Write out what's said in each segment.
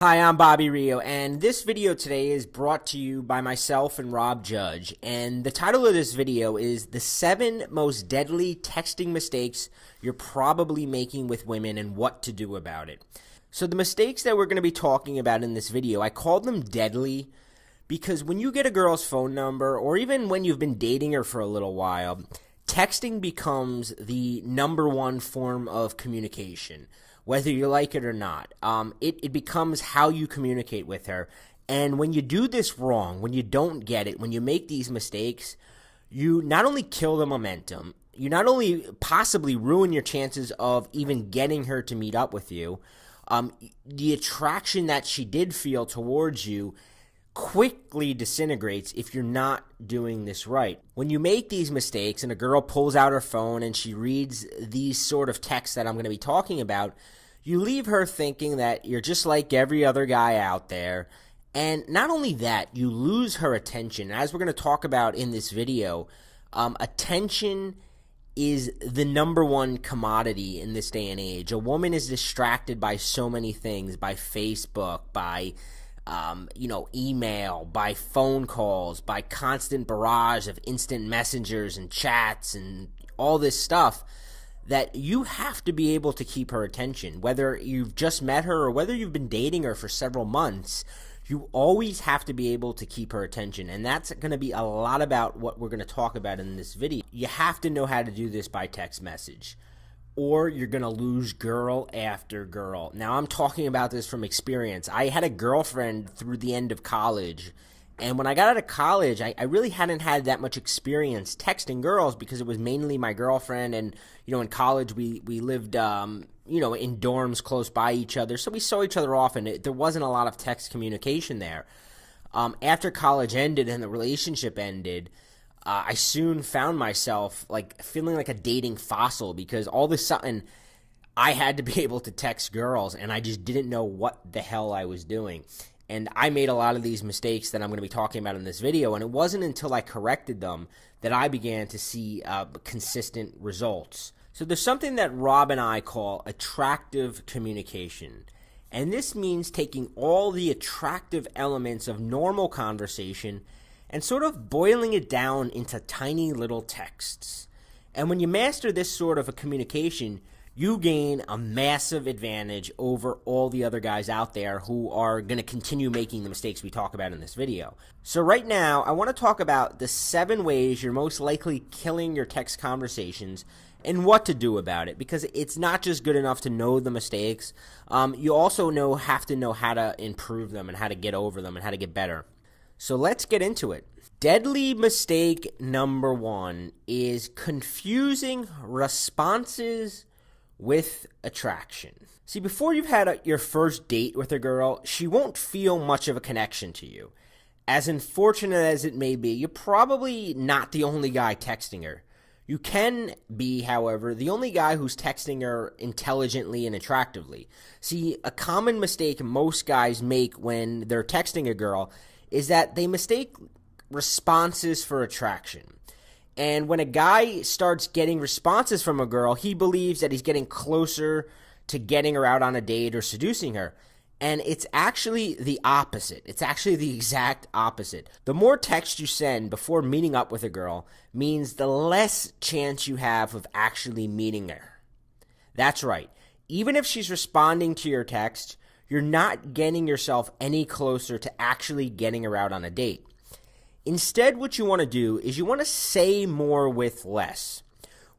Hi, I'm Bobby Rio, and this video today is brought to you by myself and Rob Judge. And the title of this video is The 7 Most Deadly Texting Mistakes You're Probably Making with Women and What to Do About It. So the mistakes that we're going to be talking about in this video, I called them deadly because when you get a girl's phone number, or even when you've been dating her for a little while, texting becomes the number one form of communication. Whether you like it or not, it becomes how you communicate with her. And when you do this wrong, when you don't get it, when you make these mistakes, you not only kill the momentum, you not only possibly ruin your chances of even getting her to meet up with you, the attraction that she did feel towards you quickly disintegrates if you're not doing this right. When you make these mistakes and a girl pulls out her phone and she reads these sort of texts that I'm going to be talking about, you leave her thinking that you're just like every other guy out there. And not only that, you lose her attention. As we're going to talk about in this video, attention is the number one commodity in this day and age. A woman is distracted by so many things, by Facebook, by email, by phone calls, by constant barrage of instant messengers and chats and all this stuff, that you have to be able to keep her attention. Whether you've just met her or whether you've been dating her for several months, you always have to be able to keep her attention. And that's going to be a lot about what we're going to talk about in this video. You have to know how to do this by text message, or you're going to lose girl after girl. Now, I'm talking about this from experience. I had a girlfriend through the end of college, and when I got out of college, I really hadn't had that much experience texting girls because it was mainly my girlfriend, and, in college we lived, in dorms close by each other, so we saw each other often. There wasn't a lot of text communication there. After college ended and the relationship ended, I soon found myself feeling like a dating fossil because all of a sudden I had to be able to text girls and I just didn't know what the hell I was doing. And I made a lot of these mistakes that I'm going to be talking about in this video, and it wasn't until I corrected them that I began to see consistent results. So there's something that Rob and I call attractive communication. And this means taking all the attractive elements of normal conversation and sort of boiling it down into tiny little texts. And when you master this sort of a communication, you gain a massive advantage over all the other guys out there who are going to continue making the mistakes we talk about in this video. So right now, I want to talk about the 7 ways you're most likely killing your text conversations and what to do about it, because it's not just good enough to know the mistakes. You also have to know how to improve them and how to get over them and how to get better. So let's get into it. Deadly mistake number 1 is confusing responses with attraction. See, before you've had your first date with a girl, she won't feel much of a connection to you. As unfortunate as it may be, you're probably not the only guy texting her. You can be, however, the only guy who's texting her intelligently and attractively. See, a common mistake most guys make when they're texting a girl is that they mistake responses for attraction. And when a guy starts getting responses from a girl, he believes that he's getting closer to getting her out on a date or seducing her. And it's actually the opposite. It's actually the exact opposite. The more text you send before meeting up with a girl means the less chance you have of actually meeting her. That's right. Even if she's responding to your text, you're not getting yourself any closer to actually getting her out on a date. Instead, what you want to do is you want to say more with less.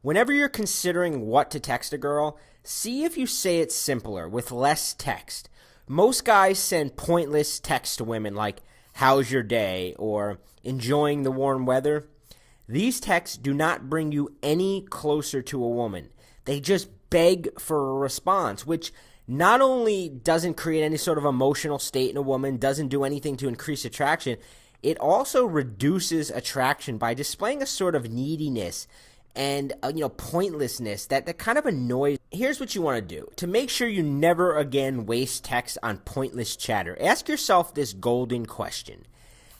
Whenever you're considering what to text a girl, see if you say it simpler with less text. Most guys send pointless texts to women like, "How's your day?" or "Enjoying the warm weather?" These texts do not bring you any closer to a woman. They just beg for a response, which not only doesn't create any sort of emotional state in a woman, doesn't do anything to increase attraction, it also reduces attraction by displaying a sort of neediness and pointlessness that kind of annoys. Here's what you want to do. To make sure you never again waste text on pointless chatter, ask yourself this golden question.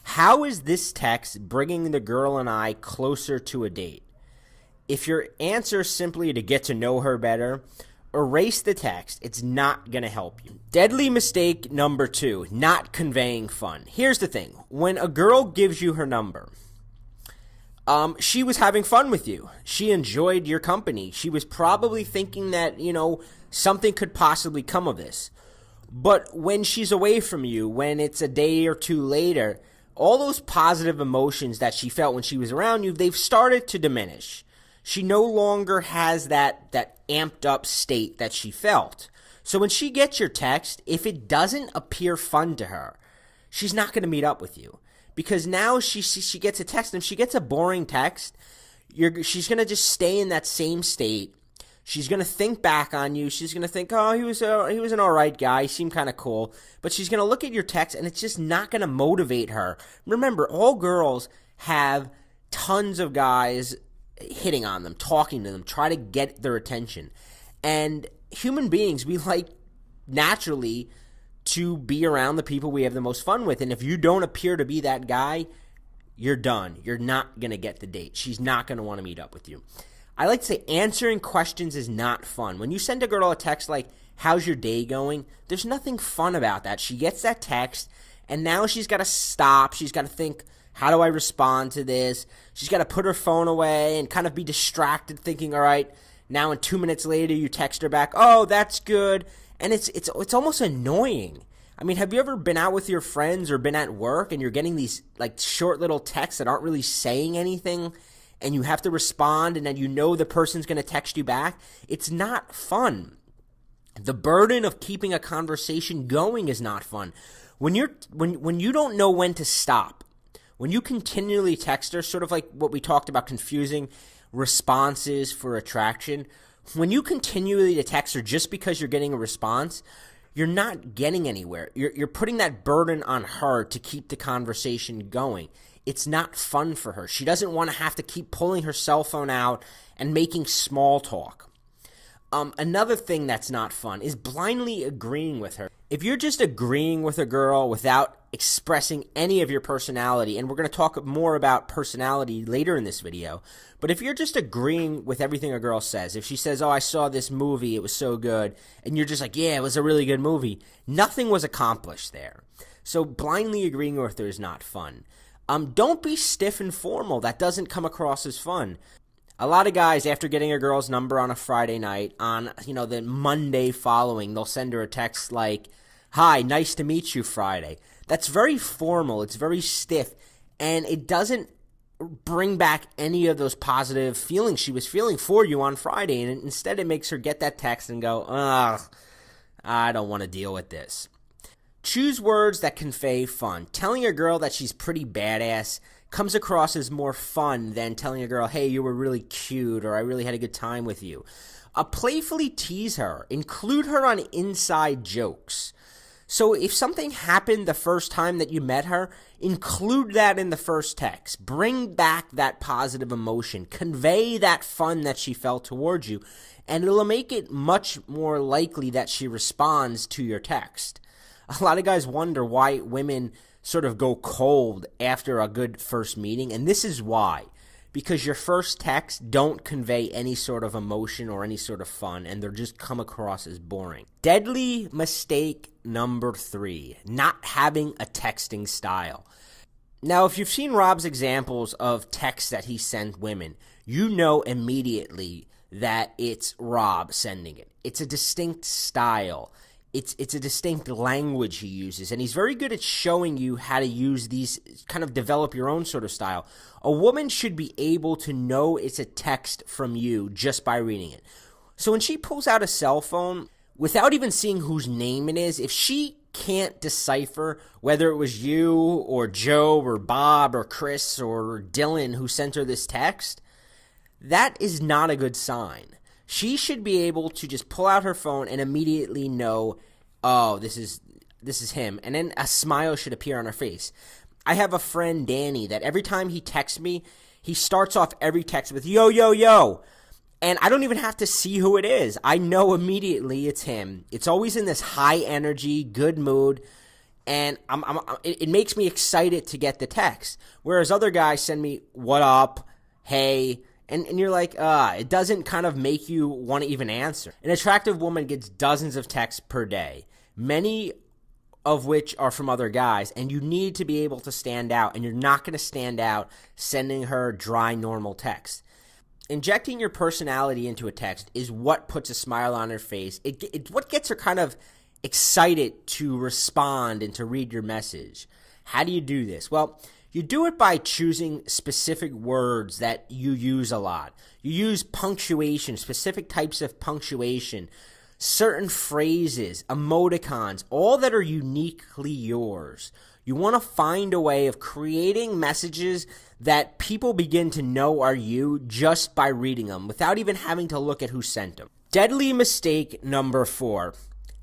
How is this text bringing the girl and I closer to a date? If your answer is simply to get to know her better, erase the text. It's not going to help you. Deadly mistake number 2, not conveying fun. Here's the thing. When a girl gives you her number, she was having fun with you. She enjoyed your company. She was probably thinking that, something could possibly come of this. But when she's away from you, when it's a day or two later, all those positive emotions that she felt when she was around you, they've started to diminish. She no longer has that amped up state that she felt. So when she gets your text, if it doesn't appear fun to her, she's not going to meet up with you. Because now she gets a text, and if she gets a boring text, she's going to just stay in that same state. She's going to think back on you. She's going to think, oh, he was an all right guy. He seemed kind of cool. But she's going to look at your text, and it's just not going to motivate her. Remember, all girls have tons of guys hitting on them, talking to them, try to get their attention. And human beings, we like naturally to be around the people we have the most fun with. And if you don't appear to be that guy, you're done. You're not going to get the date. She's not going to want to meet up with you. I like to say answering questions is not fun. When you send a girl a text like, how's your day going? There's nothing fun about that. She gets that text, and now she's got to stop. She's got to think, how do I respond to this? She's got to put her phone away and kind of be distracted thinking, all right, now in 2 minutes later you text her back, oh, that's good. And it's almost annoying. I mean, have you ever been out with your friends or been at work and you're getting these like short little texts that aren't really saying anything, and you have to respond, and then the person's going to text you back? It's not fun. The burden of keeping a conversation going is not fun. When you don't know when to stop, when you continually text her, sort of like what we talked about, confusing responses for attraction, when you continually text her just because you're getting a response, you're not getting anywhere. You're putting that burden on her to keep the conversation going. It's not fun for her. She doesn't want to have to keep pulling her cell phone out and making small talk. Another thing that's not fun is blindly agreeing with her. If you're just agreeing with a girl without expressing any of your personality, and we're going to talk more about personality later in this video, but if you're just agreeing with everything a girl says, if she says, oh, I saw this movie, it was so good, and you're just like, yeah, it was a really good movie, nothing was accomplished there. So blindly agreeing with her is not fun. Don't be stiff and formal. That doesn't come across as fun. A lot of guys, after getting a girl's number on a Friday night, on the Monday following, they'll send her a text like, hi, nice to meet you Friday. That's very formal. It's very stiff, and it doesn't bring back any of those positive feelings she was feeling for you on Friday, and instead it makes her get that text and go, ugh, I don't want to deal with this. Choose words that convey fun. Telling a girl that she's pretty badass comes across as more fun than telling a girl, hey, you were really cute, or I really had a good time with you. Playfully tease her. Include her on inside jokes. So if something happened the first time that you met her, include that in the first text. Bring back that positive emotion. Convey that fun that she felt towards you, and it'll make it much more likely that she responds to your text. A lot of guys wonder why women sort of go cold after a good first meeting, and this is why. Because your first texts don't convey any sort of emotion or any sort of fun, and they're just come across as boring. Deadly mistake number 3, not having a texting style. Now, if you've seen Rob's examples of texts that he sent women, you know immediately that it's Rob sending it. It's a distinct style. It's a distinct language he uses, and he's very good at showing you how to use these, kind of develop your own sort of style. A woman should be able to know it's a text from you just by reading it. So when she pulls out a cell phone, without even seeing whose name it is, if she can't decipher whether it was you or Joe or Bob or Chris or Dylan who sent her this text, that is not a good sign. She should be able to just pull out her phone and immediately know, oh, this is him. And then a smile should appear on her face. I have a friend, Danny, that every time he texts me, he starts off every text with, yo, yo, yo. And I don't even have to see who it is. I know immediately it's him. It's always in this high energy, good mood. And it makes me excited to get the text. Whereas other guys send me, what up, hey, And you're like, it doesn't kind of make you want to even answer. An attractive woman gets dozens of texts per day, many of which are from other guys, and you need to be able to stand out, and you're not going to stand out sending her dry, normal text. Injecting your personality into a text is what puts a smile on her face. It's what gets her kind of excited to respond and to read your message. How do you do this? Well, you do it by choosing specific words that you use a lot. You use punctuation, specific types of punctuation, certain phrases, emoticons, all that are uniquely yours. You want to find a way of creating messages that people begin to know are you just by reading them without even having to look at who sent them. Deadly mistake number 4,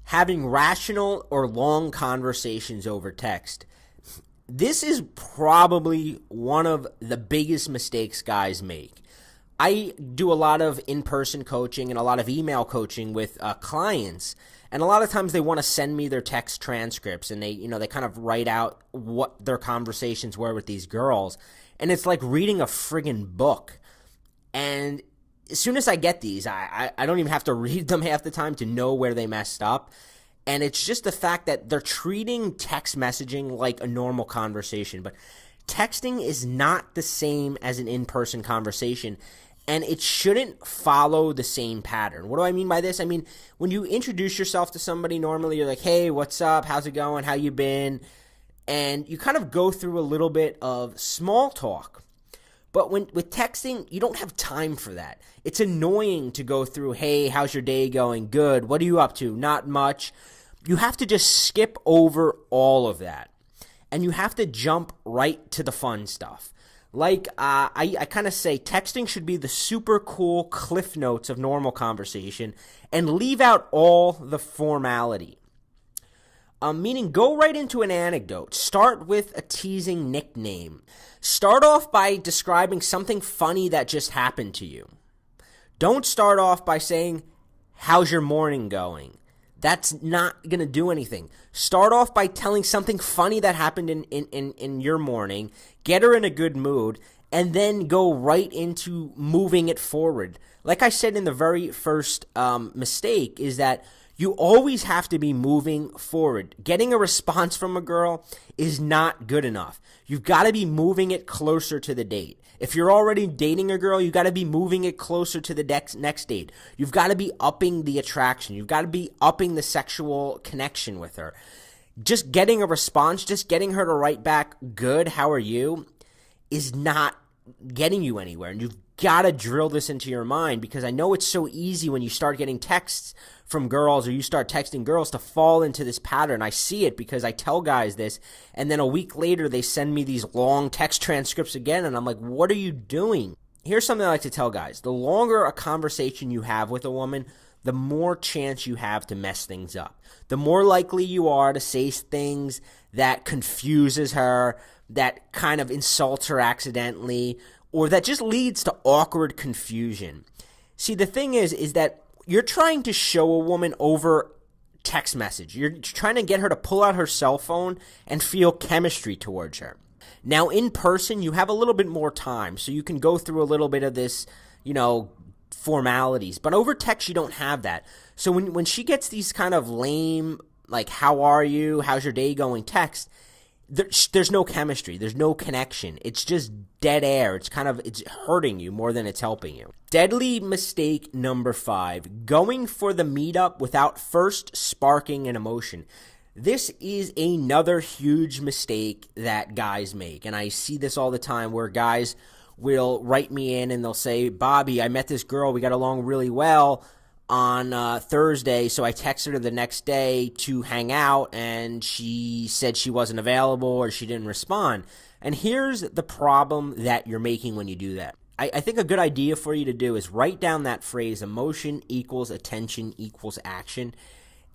having rational or long conversations over text. This is probably one of the biggest mistakes guys make. I do a lot of in-person coaching and a lot of email coaching with clients, and a lot of times they want to send me their text transcripts, and they kind of write out what their conversations were with these girls, and it's like reading a friggin' book. And as soon as I get these, I don't even have to read them half the time to know where they messed up. And it's just the fact that they're treating text messaging like a normal conversation. But texting is not the same as an in-person conversation, and it shouldn't follow the same pattern. What do I mean by this? I mean, when you introduce yourself to somebody, normally you're like, hey, what's up? How's it going? How you been? And you kind of go through a little bit of small talk. But with texting, you don't have time for that. It's annoying to go through, hey, how's your day going? Good. What are you up to? Not much. You have to just skip over all of that. And you have to jump right to the fun stuff. Like I kind of say, texting should be the super cool cliff notes of normal conversation and leave out all the formality. Meaning go right into an anecdote. Start with a teasing nickname. Start off by describing something funny that just happened to you. Don't start off by saying, how's your morning going? That's not going to do anything. Start off by telling something funny that happened in your morning. Get her in a good mood. And then go right into moving it forward. Like I said in the very first mistake is that you always have to be moving forward. Getting a response from a girl is not good enough. You've got to be moving it closer to the date. If you're already dating a girl, you've got to be moving it closer to the next date. You've got to be upping the attraction. You've got to be upping the sexual connection with her. Just getting a response, just getting her to write back, good, how are you, is not getting you anywhere. And you've got to drill this into your mind, because I know it's so easy when you start getting texts from girls or you start texting girls to fall into this pattern. I see it because I tell guys this, and then a week later they send me these long text transcripts again, and I'm like, what are you doing? Here's something I like to tell guys. The longer a conversation you have with a woman, the more chance you have to mess things up. The more likely you are to say things that confuses her, that kind of insults her accidentally, or that just leads to awkward confusion. See, the thing is that you're trying to show a woman over text message. You're trying to get her to pull out her cell phone and feel chemistry towards her. Now, in person, you have a little bit more time, so you can go through a little bit of this, formalities. But over text, you don't have that. So when she gets these kind of lame, like, how are you, how's your day going text, there's no chemistry. There's no connection. It's just dead air. It's hurting you more than it's helping you. Deadly mistake number 5, going for the meetup without first sparking an emotion. This is another huge mistake that guys make. And I see this all the time where guys will write me in and they'll say, Bobby, I met this girl. We got along really well on Thursday, so I texted her the next day to hang out, and she said she wasn't available or she didn't respond. And here's the problem that you're making when you do that. I think a good idea for you to do is write down that phrase, emotion equals attention equals action,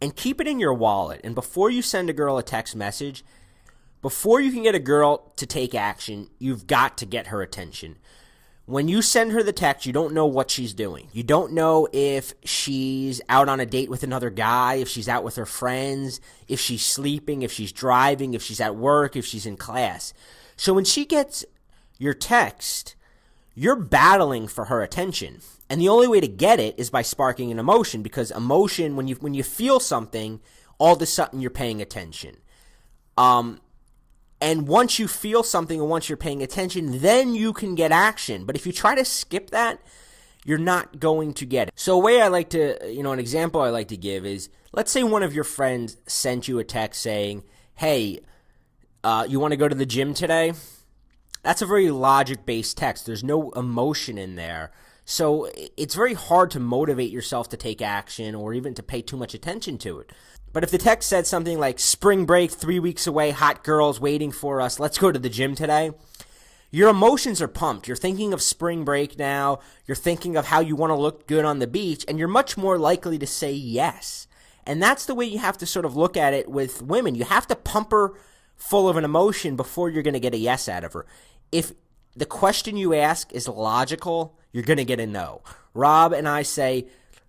and keep it in your wallet. And before you send a girl a text message, before you can get a girl to take action, you've got to get her attention. When you send her the text, you don't know what she's doing. You don't know if she's out on a date with another guy, if she's out with her friends, if she's sleeping, if she's driving, if she's at work, if she's in class. So when she gets your text, you're battling for her attention. And the only way to get it is by sparking an emotion, because emotion, when you feel something, all of a sudden you're paying attention. And once you feel something and once you're paying attention, then you can get action. But if you try to skip that, you're not going to get it. So a way I like to, an example I like to give is, let's say one of your friends sent you a text saying, hey, you want to go to the gym today? That's a very logic-based text. There's no emotion in there. So it's very hard to motivate yourself to take action or even to pay too much attention to it. But if the text said something like, spring break, 3 weeks away, hot girls waiting for us, let's go to the gym today, your emotions are pumped. You're thinking of spring break now. You're thinking of how you want to look good on the beach, and you're much more likely to say yes. And that's the way you have to sort of look at it with women. You have to pump her full of an emotion before you're going to get a yes out of her. If the question you ask is logical, you're going to get a no. Rob and I say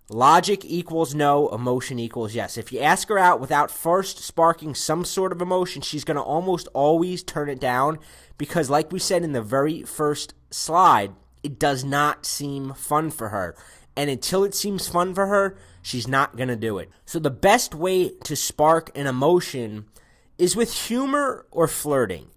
logic equals no, emotion equals yes. If you ask her out without first sparking some sort of emotion, she's going to almost always turn it down because, like we said in the very first slide, it does not seem fun for her. And until it seems fun for her, she's not going to do it. So the best way to spark an emotion is with humor or flirting.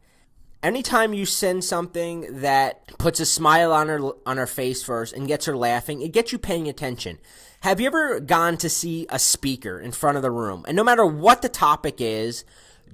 Anytime you send something that puts a smile on her face first and gets her laughing, it gets you paying attention. Have you ever gone to see a speaker in front of the room? And no matter what the topic is,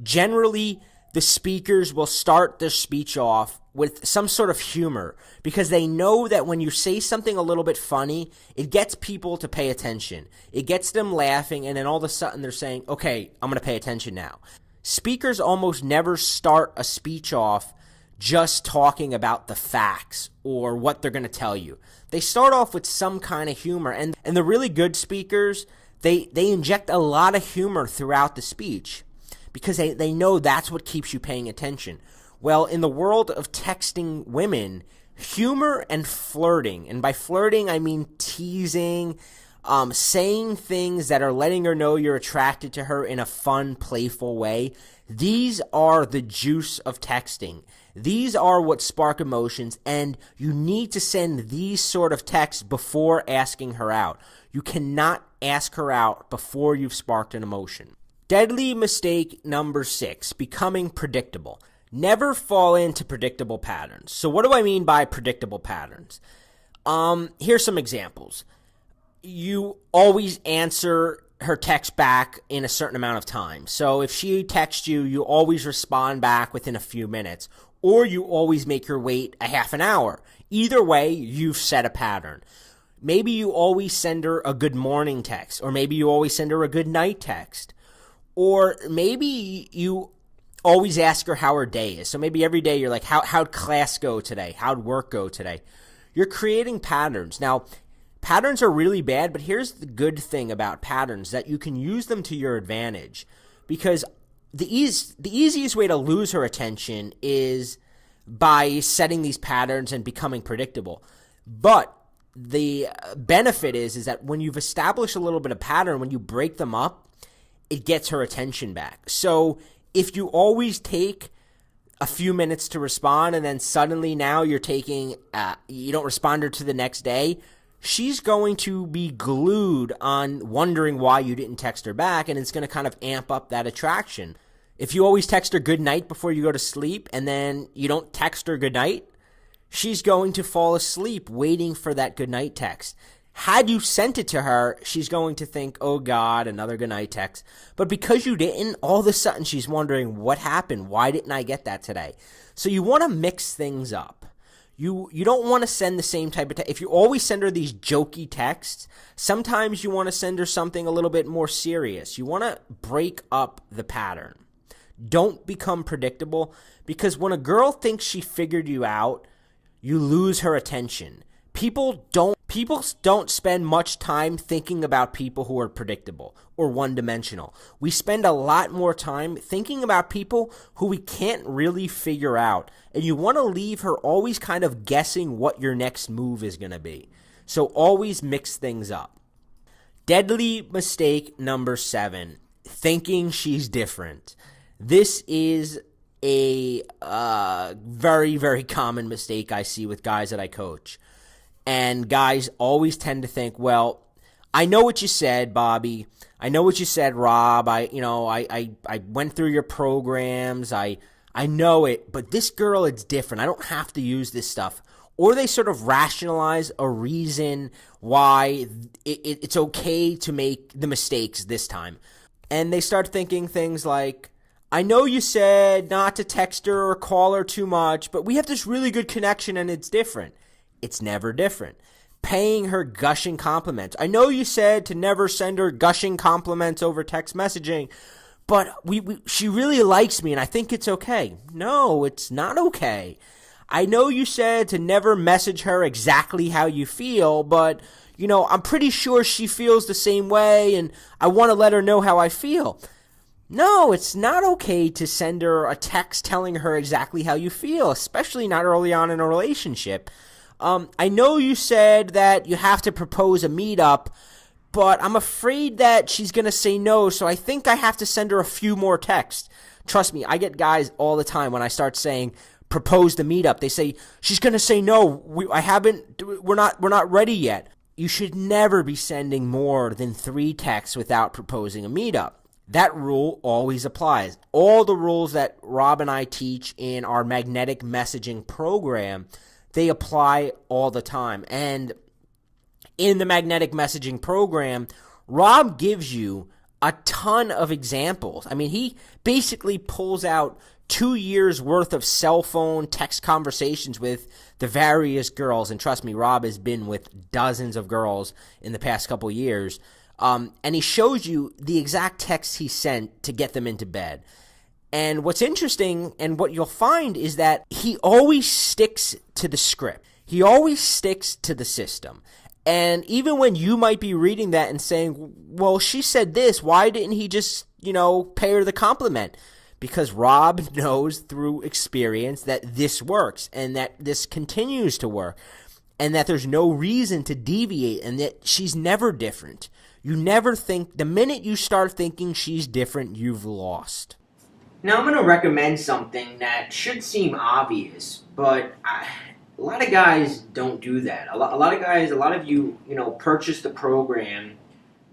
generally the speakers will start their speech off with some sort of humor because they know that when you say something a little bit funny, it gets people to pay attention. It gets them laughing, and then all of a sudden they're saying, okay, I'm going to pay attention now. Speakers almost never start a speech off just talking about the facts or what they're going to tell you. They start off with some kind of humor, and the really good speakers, they inject a lot of humor throughout the speech because they know that's what keeps you paying attention. Well, in the world of texting women, humor and flirting, and by flirting I mean teasing, saying things that are letting her know you're attracted to her in a fun, playful way. These are the juice of texting. These are what spark emotions, and you need to send these sort of texts before asking her out. You cannot ask her out before you've sparked an emotion. Deadly mistake number 6, becoming predictable. Never fall into predictable patterns. So what do I mean by predictable patterns? Here's some examples. You always answer her text back in a certain amount of time. So if she texts you, you always respond back within a few minutes, or you always make her wait a half an hour. Either way, you've set a pattern. Maybe you always send her a good morning text, or maybe you always send her a good night text, or maybe you always ask her how her day is. So maybe every day you're like, how'd class go today? How'd work go today? You're creating patterns. Now, patterns are really bad, but here's the good thing about patterns, that you can use them to your advantage, because the easiest way to lose her attention is by setting these patterns and becoming predictable. But the benefit is that when you've established a little bit of pattern, when you break them up, it gets her attention back. So if you always take a few minutes to respond and then suddenly now you're taking, you don't respond her to the next day, she's going to be glued on wondering why you didn't text her back, and it's going to kind of amp up that attraction. If you always text her good night before you go to sleep and then you don't text her good night, she's going to fall asleep waiting for that good night text. Had you sent it to her, she's going to think, oh God, another good night text. But because you didn't, all of a sudden she's wondering, what happened? Why didn't I get that today? So you want to mix things up. You don't want to send the same type of text. If you always send her these jokey texts, sometimes you want to send her something a little bit more serious. You want to break up the pattern. Don't become predictable, because when a girl thinks she figured you out, you lose her attention. People don't spend much time thinking about people who are predictable or one-dimensional. We spend a lot more time thinking about people who we can't really figure out. And you want to leave her always kind of guessing what your next move is going to be. So always mix things up. Deadly mistake number 7, thinking she's different. This is a very, very common mistake I see with guys that I coach. And guys always tend to think, well, I know what you said, Bobby. I know what you said, Rob. I went through your programs. I know it, but this girl, it's different. I don't have to use this stuff. Or they sort of rationalize a reason why it's okay to make the mistakes this time. And they start thinking things like, I know you said not to text her or call her too much, but we have this really good connection and it's different. It's never different. Paying her gushing compliments. I know you said to never send her gushing compliments over text messaging, but she really likes me and I think it's okay. No, it's not okay. I know you said to never message her exactly how you feel, but, I'm pretty sure she feels the same way and I want to let her know how I feel. No, it's not okay to send her a text telling her exactly how you feel, especially not early on in a relationship. I know you said that you have to propose a meetup, but I'm afraid that she's going to say no, so I think I have to send her a few more texts. Trust me, I get guys all the time when I start saying propose the meetup. They say, she's going to say no, we're not ready yet. You should never be sending more than 3 texts without proposing a meetup. That rule always applies. All the rules that Rob and I teach in our magnetic messaging program, they apply all the time. And in the magnetic messaging program, Rob gives you a ton of examples. I mean, he basically pulls out 2 years worth of cell phone text conversations with the various girls. And trust me, Rob has been with dozens of girls in the past couple years. And he shows you the exact texts he sent to get them into bed. And what's interesting and what you'll find is that he always sticks to the script. He always sticks to the system. And even when you might be reading that and saying, well, she said this, why didn't he just, pay her the compliment? Because Rob knows through experience that this works and that this continues to work and that there's no reason to deviate and that she's never different. You never think, the minute you start thinking she's different, you've lost. Now I'm going to recommend something that should seem obvious, but a lot of guys don't do that. A lot of you, purchase the program,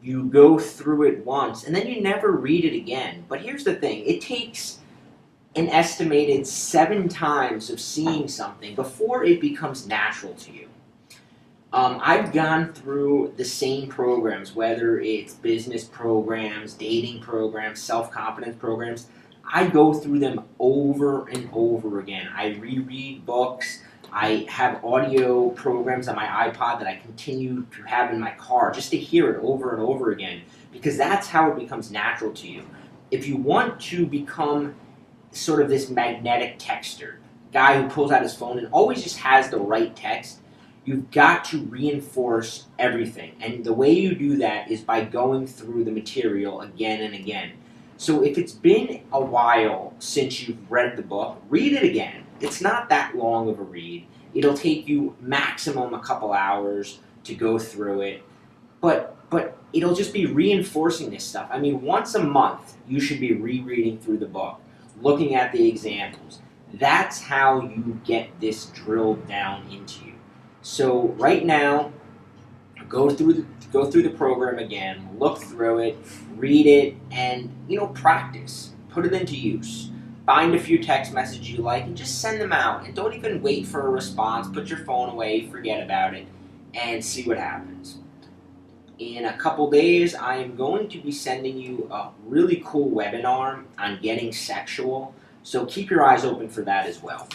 you go through it once, and then you never read it again. But here's the thing, it takes an estimated 7 times of seeing something before it becomes natural to you. I've gone through the same programs, whether it's business programs, dating programs, self-confidence programs. I go through them over and over again. I reread books. I have audio programs on my iPod that I continue to have in my car just to hear it over and over again because that's how it becomes natural to you. If you want to become sort of this magnetic texter, guy who pulls out his phone and always just has the right text, you've got to reinforce everything. And the way you do that is by going through the material again and again. So if it's been a while since you've read the book, read it again. It's not that long of a read. It'll take you maximum a couple hours to go through it. But it'll just be reinforcing this stuff. I mean, once a month, you should be rereading through the book, looking at the examples. That's how you get this drilled down into you. So right now, go through the program again, look through it, read it, and practice. Put it into use. Find a few text messages you like and just send them out. And don't even wait for a response. Put your phone away, forget about it, and see what happens. In a couple days, I am going to be sending you a really cool webinar on getting sexual. So keep your eyes open for that as well.